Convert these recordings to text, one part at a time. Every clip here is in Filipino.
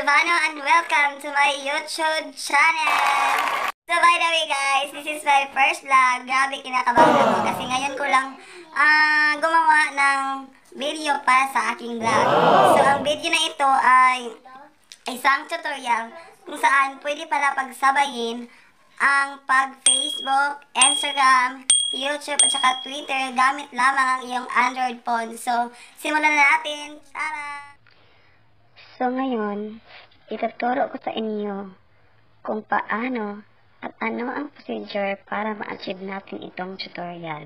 Silvano and welcome to my YouTube channel! So by the way guys, this is my first vlog. Grabe kinakabahan ako kasi ngayon ko lang gumawa ng video para sa aking vlog. So ang video na ito ay isang tutorial kung saan pwede pala pagsabayin ang pag-Facebook, Instagram, YouTube at saka Twitter gamit lamang ang iyong Android phone. So simulan na natin! Tara! So ngayon, ituturo ko sa inyo kung paano at ano ang procedure para ma-achieve natin itong tutorial.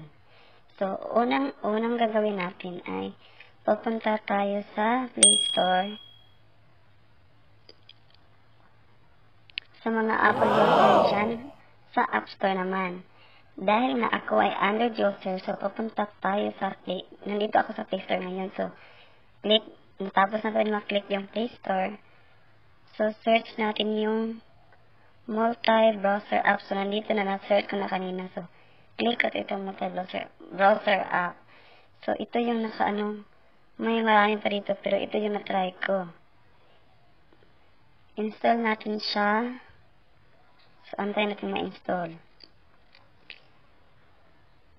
So, unang gagawin natin ay pupunta tayo sa Play Store. Sa mga Apple user dyan, sa App Store naman. Dahil na ako ay Android user, so pupunta tayo sa nandito ako sa Play Store ngayon. So, tapos natin maklik yung Play Store. So, search natin yung multi-browser app. So, nandito na na-search ko na kanina. So, click at itong multi-browser app. So, ito yung may marami pa dito, pero ito yung na-try ko. Install natin siya. So, antayin natin ma-install.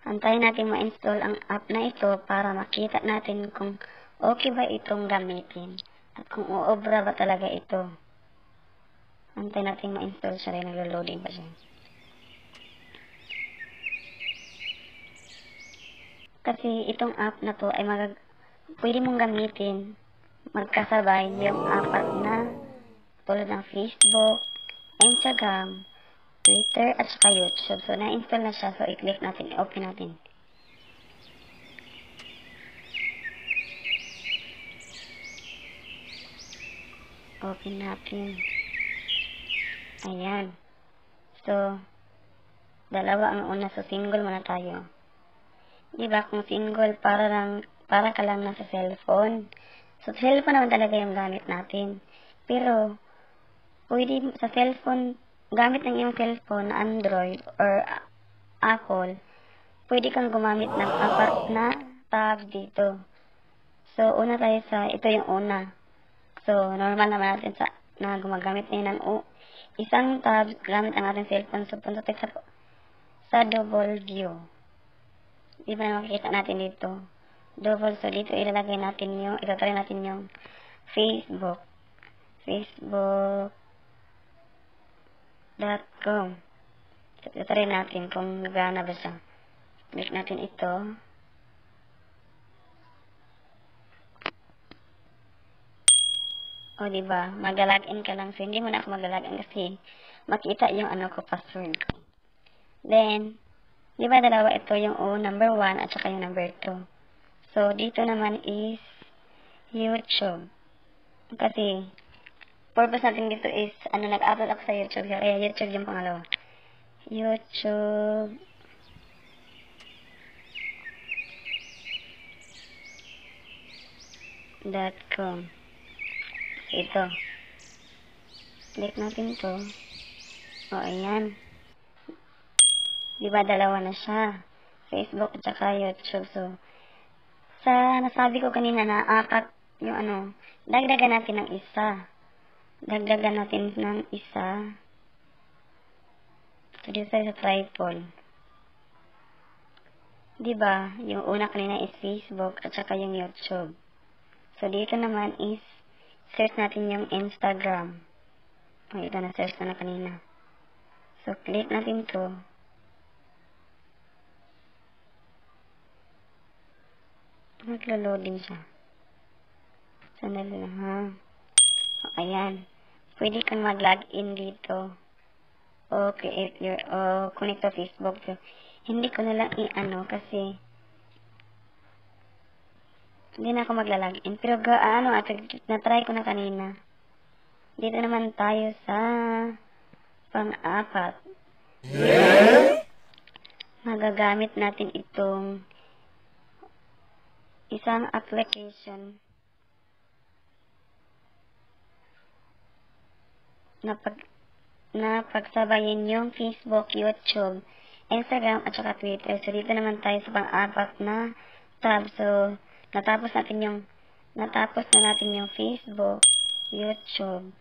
Antayin natin ma-install ang app na ito para makita natin kung okay ba itong gamitin at kung uobra ba talaga ito. Antayin natin ma-install siya rin. Naglo-loading pa siya. Kasi itong app na to ay pwede mong gamitin magkasabay yung apat na tulad ng Facebook, Instagram, Twitter at saka YouTube. So na-install na siya. So i-click natin, i-open natin. Open natin. Ayan. So, dalawa ang una. So, single muna tayo. Diba, kung single, para ka lang nasa cellphone. So, cellphone naman talaga yung gamit natin. Pero, pwede sa cellphone, gamit ng iyong cellphone na Android or Apple, pwede kang gumamit ng apat na tab dito. So, una tayo ito yung una. So, normal naman natin na gumagamit ngayon ng isang tab gamit ang ating cellphone. So, punta tayo sa double view. Di ba na makikita natin dito? Double. So, dito itatry natin yung Facebook. Facebook.com. So, itatry natin kung gana ba siya. Click natin ito. O, diba? Mag-login ka lang. So, hindi mo na ako mag-login kasi makita yung password ko. Then, diba dalawa ito yung number 1 at saka yung number 2. So, dito naman is YouTube. Kasi, purpose natin dito is, nag-upload ako sa YouTube. Kaya YouTube yung pangalawa. YouTube.com. Ito. Click natin to. O, ayan. Diba, dalawa na siya. Facebook at saka YouTube. So, nasabi ko kanina na apat yung dagdagan natin ng isa. Dagdagan natin ng isa. So, dito tayo sa tripod. Diba, yung una kanina is Facebook at saka yung YouTube. So, dito naman is search natin yung Instagram. O, ito na-search na kanina. So, click natin to. Naglo-loading siya. Sandali lang ha. O, ayan. Pwede kang mag-login dito. O, connect to Facebook. So, hindi ko na lang kasi hindi na ako magla-login. Pero na-try ko na kanina. Dito naman tayo sa pang-apat. Magagamit natin itong isang application na pagsabayin yung Facebook, YouTube, Instagram at saka Twitter. So, dito naman tayo sa pang-apat na tab. So, natapos na natin yung Facebook, YouTube,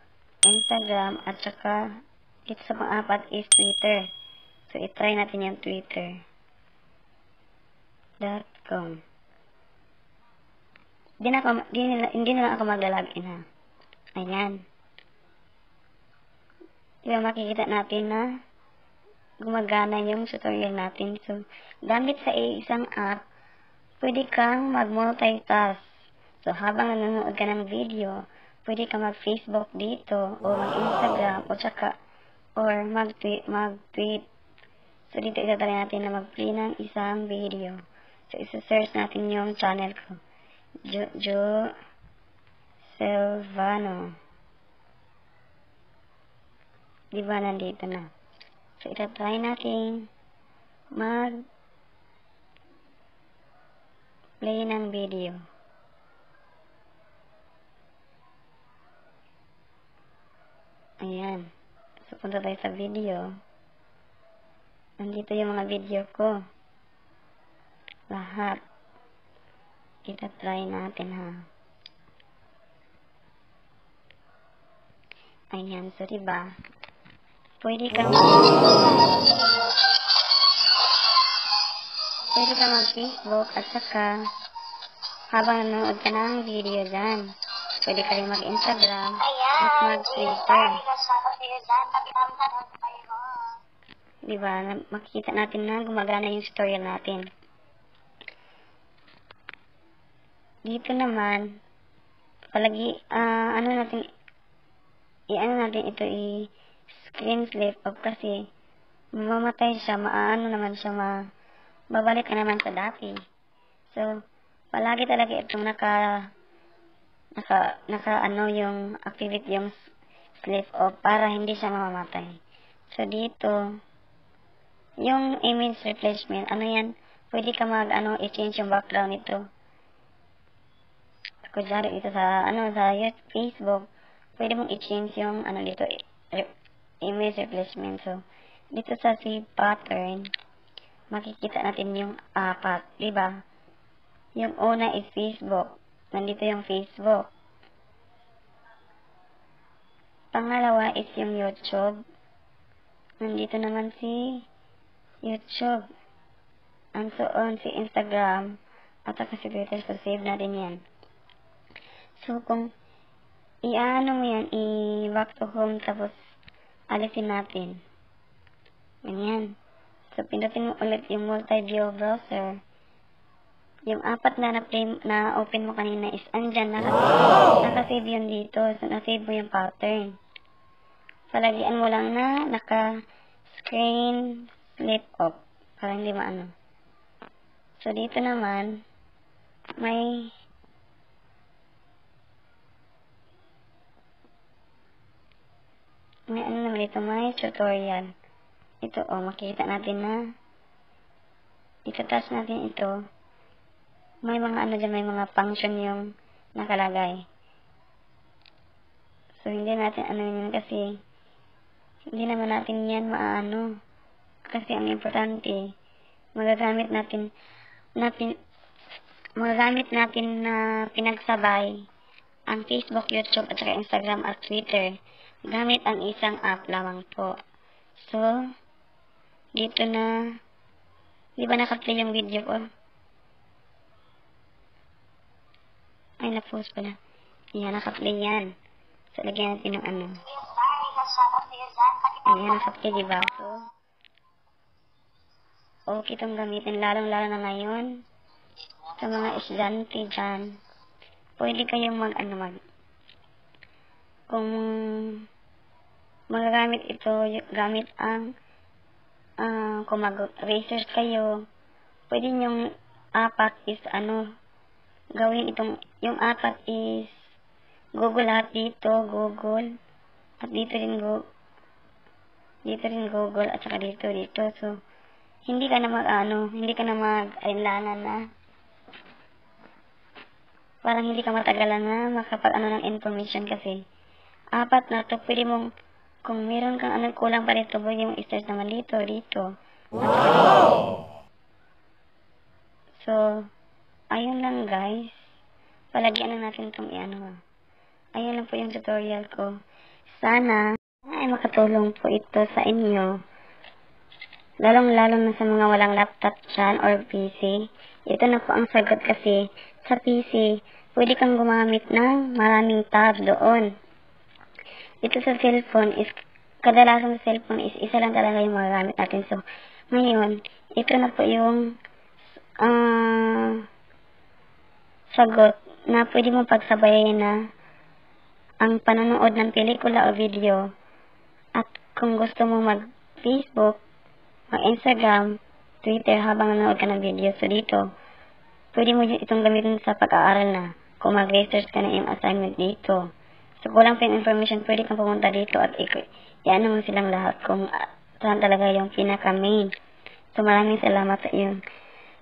Instagram, at saka ito sa pang-apat is Twitter. So, itry natin yung twitter.com. Hindi na lang ako maglalagin ha. Ayan. Diba makikita natin na gumagana yung tutorial natin. So, gamit sa isang app, pwede kang mag-multitask. So, habang nanonood ka ng video, pwede ka mag-Facebook dito, o mag-Instagram, or mag-tweet. So, dito itatry natin na mag-play ng isang video. So, isa-search natin yung channel ko. Jo Silvano. Diba nandito na? So, itatry natin mag-play ng video. Ayan. So, punta tayo sa video. Nandito yung mga video ko. Lahat. Itatry natin ha. Ayan. So, diba? Pwede ka mag-Facebook at saka habang nanonood ka ng video dyan. Pwede ka rin mag-Instagram at mag-Twitter. Diba? Makikita natin na gumagana yung tutorial natin. Dito naman, palagi, ano natin ito screen slip off kasi mamamatay siya, babalik ka naman sa dati. So, palagi talaga itong yung activate yung slip off para hindi siya mamamatay. So, dito, yung image replacement, pwede ka i-change yung background nito. Kunyari ito sa Facebook, pwede mong i-change yung dito, image replacement. So, dito sa save pattern, makikita natin yung apat, diba? Yung una is Facebook. Nandito yung Facebook. Pangalawa is yung YouTube. Nandito naman si YouTube. And so on, si Instagram, at saka si Twitter. So, save natin yan. So, kung mo yan, i-back to home, tapos alisin natin. Ganyan. So, pindutin mo ulit yung multi-view browser. Yung apat na open mo kanina is andyan, nakasave yun dito. So, nasave mo yung pattern. Palagian mo lang na naka-screen slip off. Para hindi maano. So, dito naman, may naman dito, may tutorial. Ito, makikita natin na itatas natin ito. May mga dyan, may mga function yung nakalagay. So, hindi natin yun kasi hindi naman natin yan maano. Kasi ang importante, magagamit natin na pinagsabay ang Facebook, YouTube, at saka Instagram at Twitter gamit ang isang app lamang po. So, dito na, di ba naka-play yung video ko? Ay, na-post pala. Ayan, naka-play yan. So, lagyan natin ng ayan, naka-play, diba? So, okay itong gamitin, lalong-lalo na ngayon. Sa mga estudyante dyan, pwede kayong kung magagamit ito, gamit ang kung mag-research kayo, pwede yung apat is gawin itong, yung apat is Google lahat dito, Google, at dito rin Google, at saka dito. So, hindi ka na mag-alinlangan na, parang hindi ka matagalan na makapag ng information kasi apat na to, pwede mong, kung meron kang kulang pa dito, pwede mong i-search naman dito. Wow! So, ayun lang guys. Palagyan na natin itong ayun lang po yung tutorial ko. Sana ay makatulong po ito sa inyo. Lalong-lalo na sa mga walang laptop dyan or PC. Ito na po ang sagot kasi sa PC, pwede kang gumamit ng maraming tab doon. Ito sa cellphone is, kadalasan sa cellphone is isa lang talaga yung magagamit natin. So, ngayon, ito na po yung sagot na pwede mo pagsabayin na ang panonood ng pelikula o video. At kung gusto mo mag-Facebook, mag-Instagram, Twitter habang nanonood ka ng video, so dito, pwede mo itong gamitin sa pag-aaral na. Kung mag-research ka na yung assignment dito. So, kulang pa yung information, pwede kang pumunta dito at i-ano mo silang lahat kung saan talaga yung pinaka-main. So, maraming salamat sa iyo.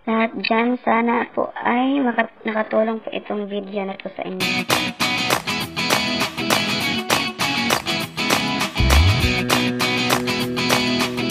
Lahat dyan, sana po ay nakatulong po itong video na to sa inyo.